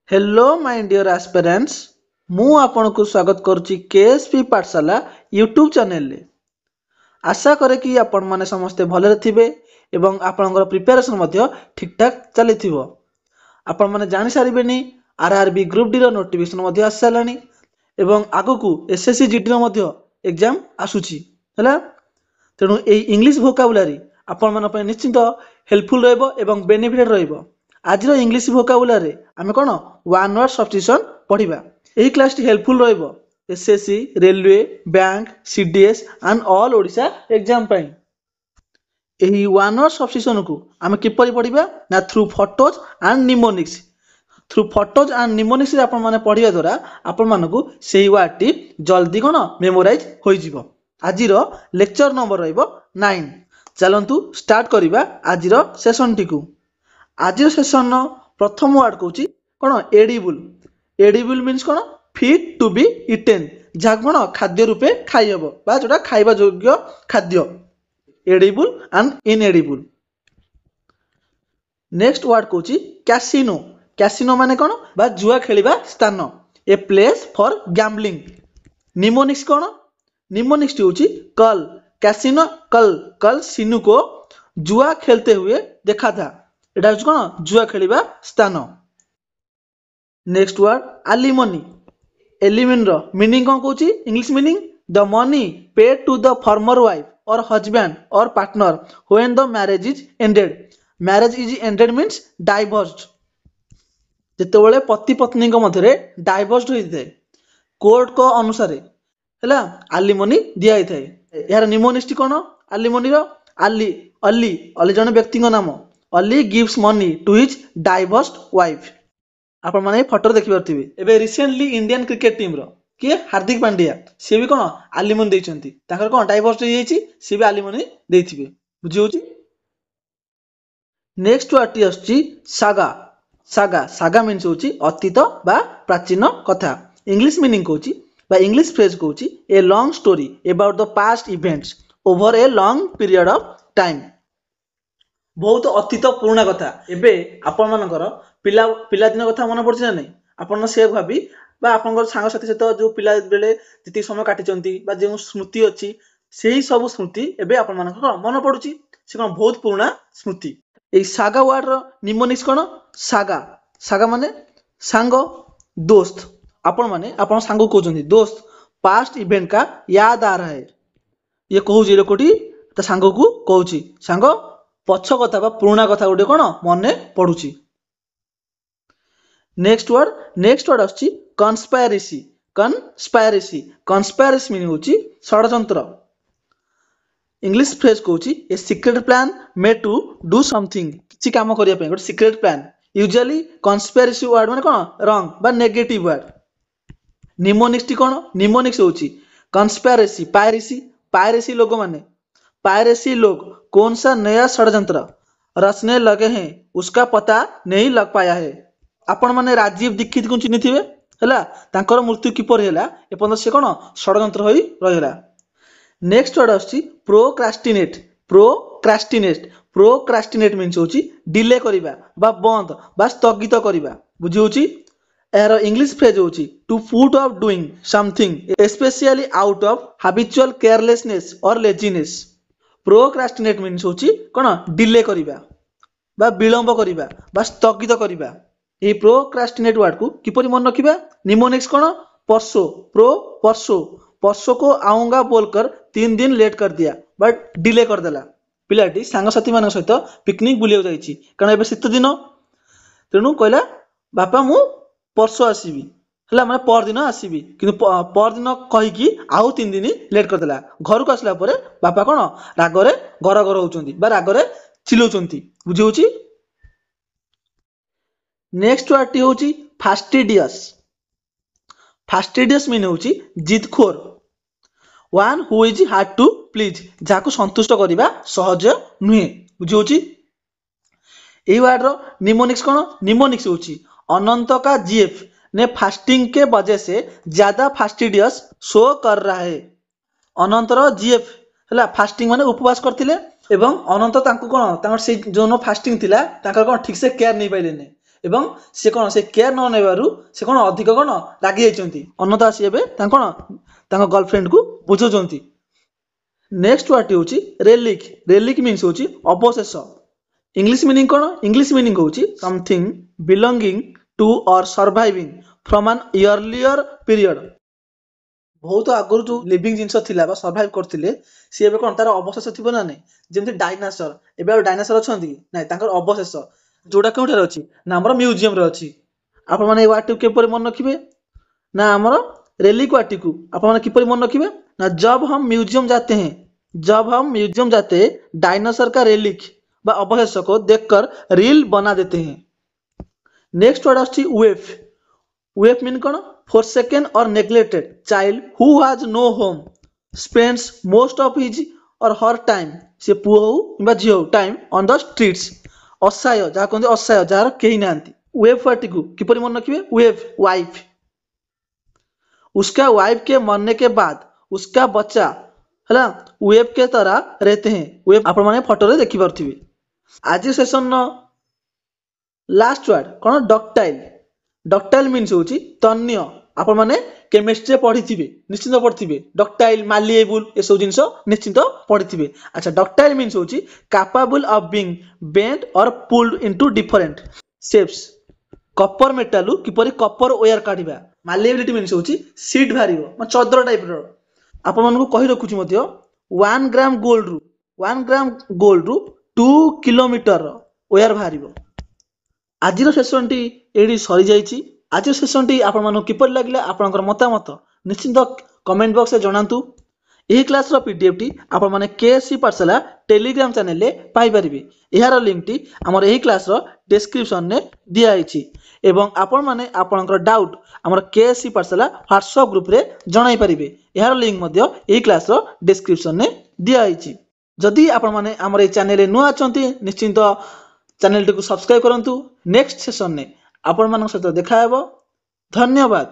Hello my dear aspirants मु आपनको स्वागत करुच्ची Ksp पाठशाला यूट्यूब चैनल रे। आशा करे कि आपण माने समस्ते भले थिबे एवं आपनकर प्रिपरेशन मध्य ठीक ठाक चलीथिबो। आपण माने जानि सारिबेनी आरआरबी ग्रुप डी रो नोटिफिकेशन मध्य आसलानी एवं आगकू एसएससी जीडी रो मध्य एग्जाम आसुची हला। तेणु ए इंग्लिश वोकाबुलारी आपण मन पय निश्चित हेल्पफुल रहइबो एवं बेनिफिट रहइबो। आज इंग्लिश वोकाबुलारी आमे कोन वन वर्ड सब्स्टिट्यूशन पढ़िबा। एही क्लास टी हेल्पफुल रहइबो SSC railway bank CDS and all Odisha exam पय। एही वन वर्ड सब्स्टिट्यूशन को आमे किपरि पढ़िबा ना through photos and mnemonics. Through photos and mnemonics रे आपण माने पढ़िया द्वारा आपण मानकू सेही वर्ड टी जल्दी कोन मेमोराइज होई जिवो। आजिर लेक्चर नंबर रहिबो 9। चलंतु स्टार्ट करिबा आजिर सेशन टी को। आजिर सेशन नो प्रथम वर्ड कहूची कोन एडिबल। एडिबल मीन्स कोन फिट टू बी इटेन, जा कोन खाद्य रूपे खाई हबो बा जोटा खाइबा योग्य खाद्य। Edible and inedible. Next word कहूची कैसिनो। कैसिनो माने कोन बा जुआ खेलिबा स्थान, a place for gambling. Mnemonics कोन निमोनिक्स होची कल। कैसिनो कल कल सिनु को जुआ खेलते हुए देखा था। एटा होची कोन जुआ खेलिबा स्थान। Next word alimony. एलिमनी रो मीनिंग कोन कहूची English meaning the money paid to the former wife or husband or partner when the marriage is ended. Marriage is ended means divorced. जेतेबेले पति पत्नी को मध्यरे डाइवोर्स्ड होई थाए कोर्ट को अनुसार हैला एलिमनी दिया ही थाए। यार निमोनिक्स कोन एलिमनी रो अली अली अली जने व्यक्ति को नाम। Ali gives money to his divorced wife. आपण माने फोटो देखि परथिबे। एबे रिसेंटली इंडियन क्रिकेट टीम रो के हार्दिक पांड्या से भी कोन एलिमनी दैछंती। ताकर कोन डाइवोर्स होई जाईची से भी एलिमनी दैथिबे। बुझी होची। नेक्स्ट वर्ड टी आछी सागा। सागा सागा मीन्स होची अतीत बा प्राचीन कथा। इंग्लिश मीनिंग कहूची बा इंग्लिश फ्रेज कहूची a long story about the past events over a long period of time. बहुत अतीत पुराना कथा। एबे आपण मानकर पिला पिला दिन कथा मन पड़छ ना नहीं आपण से भाबी बा आपनकर सांग साथी सहित जो पिला बेले जति समय काटिचंती बा जे स्मृति अछि सेही सब स्मृति एबे आपण मानकर मन पड़ुची। से कोन बहुत पुराना स्मृति। ए सागा वर्ड रो निमोनिक्स कोन सागा। सागा माने सांग दोस्त। आपण माने आपण सांग कहउचंती दोस्त पास्ट इवेंट का याद आ रहा है। ये कहउची लोकटी त सांग को कहउची सांग पछ कथा बा पुराना कथा गोटे कोन मने पड़ुची। नेक्स्ट वर्ड आछि कन्स्पायरेसी। कन्स्पायरेसी कन्स्पायरेसी मीनिंग होची षडयंत्र। इंग्लिश फ्रेज कहूची a secret plan made to do something. किछि काम करिया पे गोटे secret plan. Usually conspiracy word माने कोन रॉन्ग बा नेगेटिव वर्ड। निमोनिक्स टी कोन निमोनिक्स होची कन्स्पायरेसी पायरेसी। पायरेसी लोग माने पायरेसी लोग कौन सा नया षडयंत्र रचने लगे हैं उसका पता नहीं लग पाया है। आपण माने राजीव दीक्षित को चिन्ह थिबे हैला। तांकर मृत्यु किपर हैला एपन से कोन षडयंत्र होई रहला। नेक्स्ट वर्ड आछि प्रोक्रास्टिनेट। प्रोक्रास्टिनेट प्रोक्रास्टिनेट मीन्स होची डिले करिबा बा बंद बा स्थगित करिबा। बुझी होची। एरो इंग्लिश फ्रेज होची to put off doing something especially out of habitual carelessness और लेजीनेस। प्रोक्रास्टिनेट मीन्स होची कोन डिले करिबा बा विलंब करिबा बा स्थगित करिबा। ए प्रोक्रास्टिनेट वर्ड को किपरि मन रखिबा निमोनिक्स कोन परसो। परसो परसो को आऊंगा बोलकर 3 दिन लेट कर दिया बट डिले कर देला। पिलाटी सांग साथी मान सहित पिकनिक बुलियो जाईची कारण एबे शीत दिन तेनु कहला बापा मु परसो आसीबी हला माने पर दिन आसीबी किंतु पर दिन कहि कि आउ 3 दिन लेट कर देला। घर को आसला परे बापा कोन रागरे घर घर होउचंती बा रागरे चिल्लौचंती। बुझी होची। नेक्स्ट वर्ड टी होची फास्टिडियस। फास्टिडियस मीन होची जिदखोर। One who is hard to please जाको संतुष्ट करिबा सहज नुहे। बुझी होची। एही वर्ड रो निमोनिक्स कोन निमोनिक्स होची अनंत का जीएफ ने फास्टिंग के वजह से ज्यादा फास्टिडियस शो कर रहा है। अनंत रो जीएफ हला फास्टिंग माने उपवास करथिले एवं अनंत तांको कोन तांकर से जोनो फास्टिंग थिला तांकर कोन ठीक से केयर नै पाइले ने एवं से कौन से केयर न नेबारु से कौन अधिक कौन रागी जाइछन्ती अन्नदा आसी एबे तां कौन गर्लफ्रेंड को बुझौछन्ती। नेक्स्ट वर्ड होची रेलिक। रेलिक मीन्स होची अवशेष। इंग्लिश मीनिंग कौन? इंग्लिश मीनिंग होची समथिंग बिलोंगिंग टू और surviving from an earlier period. बहुत आगुरी जो लिविंग जिनस थिला बा सर्वाइव करथिले सी एबे कोन तार अवशेष थिबो ना नै जेमति डायनासोर एबे आ डायनासोर अछंती नै तांकर अवशेष जोडा केउठार अछि ना हमर म्यूजियम रे अछि। आपण माने ए वार्ड के परि मन रखिबे ना हमर रेलिक वार्ड को आपण माने किपरि मन रखिबे ना जब हम म्यूजियम जाते हैं, जब हम म्यूजियम जाते डायनासोर का रेलिक बा अवशेष को देखकर रील बना देते हैं। नेक्स्ट वर्ड अछि वेफ। वेफ मीन कौन? forsaken or neglected child who has no home spends most of his or her time से पुओ हो किंबा झियो हो टाइम ऑन द स्ट्रीट्स। असहाय जहा कहते असहाय जार केही नांती। वेफ पार्टी को किपरि मन रखिबे वेफ वाइफ। उसका वाइफ के मरने के बाद उसका बच्चा हला वेफ के तरह रहते हैं। वेफ आपण माने फोटो रे देखि परथिबे। आज सेशन न लास्ट वर्ड कौन? डक्टाइल। डक्टाइल मीन्स होची तन्य। आपण माने केमिस्ट्री पढ़िथिबे निश्चित पढ़िथिबे डक्टाइल मालिएबल ए सब जिंस निश्चित पढ़िथिबे। अच्छा डक्टाइल मीन्स होची capable of being bent or pulled into different shapes. Copper मेटालु किपरि कपर वायर काढिबा। मालिएबिलिटी मीन्स होची सीट भारिबो म चदर टाइप रो। आपण मानकु कहि रखुची मध्य 1 ग्राम गोल्ड रु 2 किलोमीटर वायर भारिबो। आजिर सेशन टी एडी सरी जाइछि। आज सेशन टी आपण मानकु किपर लागला आपनकर मतामत निश्चित कमेंट बॉक्स रे जणांतु। एही क्लास रो पीडीएफ टी आपण माने केएससी पाठशाला टेलीग्राम चैनल रे पाई परिबे। एहार लिंक टी हमर एही क्लास रो डिस्क्रिप्शन रे दिया आइछि एवं आपण माने आपनकर डाउट हमर केएससी पाठशाला व्हाट्सएप ग्रुप रे जणाई परिबे। एहार लिंक मध्य एही क्लास रो डिस्क्रिप्शन रे दिया आइछि। जदि आपण माने हमर ए चैनल रे नुआ अछंती निश्चित चैनल टी को सब्सक्राइब करंतु। नेक्स्ट सेशन ने आपण मानक सहित देखा हेबो। धन्यवाद।